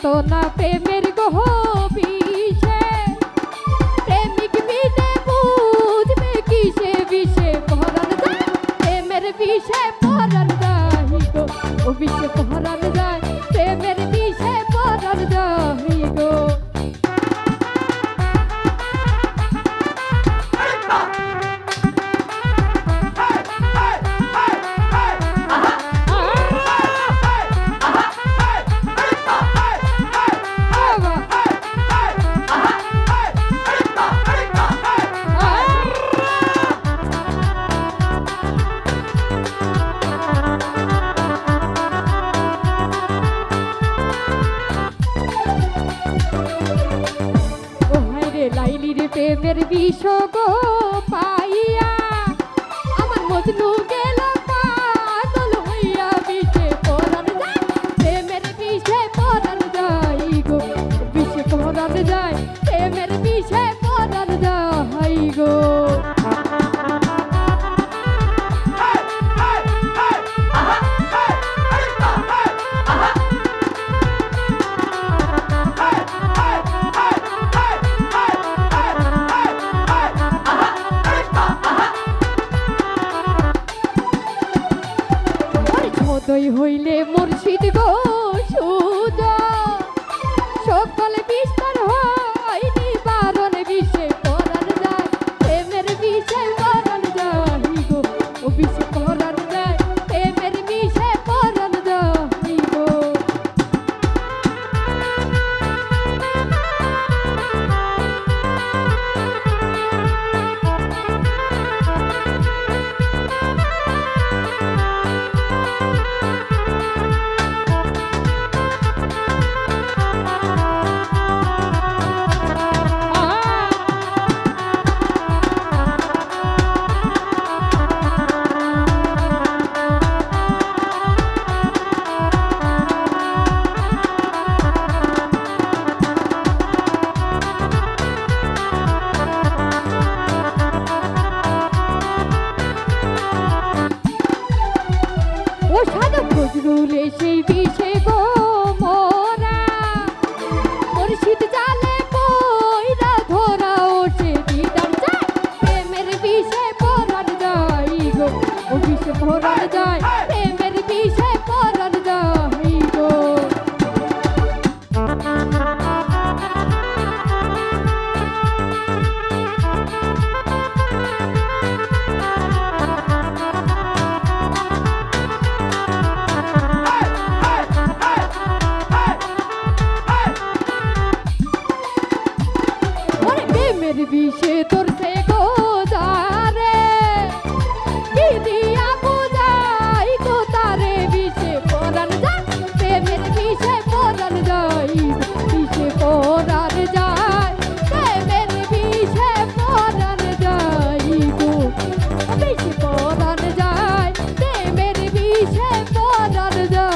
তো না প্রেমের গহবিষে প্রেমিক বিনে বুঝবে কিসে বিষে পরাণ যায় প্রেমের বিষে পরাণ যায় গো ও বিষে পরাণ যায় প্রেমের বিষে পরাণ যায় গো লাইলির প্রেমের বিষ গো পাইয়া আমার মজনু গেল পাগল হইয়া বিষে পরাণ যায় প্রেমের বিষে পরাণ যায় গো বিষে পরাণ যায় প্রেমের বিষে পরাণ যায় গো দই হইলে মুর্শিদ গো সুজা সকল বিস্তার হয় নিবারণ বিষে পরাণ যায় প্রেমের বিষে পরাণ যায় গো ও বিষে পরাণ যায় প্রেমের বিষে পরাণ যায় গো ও সাধু ফজরুলে সেই বিষে গো মোরা মুর্শিদ জালে কইরা ধরা ও সে দিদার যায় প্রেমের বিষে পরাণ যায় গো ও বিষে পরাণ যায় প্রেমের বিষে পরাণ যায় গো প্রেমের বিষে তোরছে গো যারে কি দিয়া বুঝাই গো তারে বিষে পরাণ যায় প্রেমের বিষে পরাণ যায় বিষে পরাণ যায় প্রেমের বিষে পরাণ যায় গো বিষে পরাণ যায় প্রেমের বিষে পরাণ যায়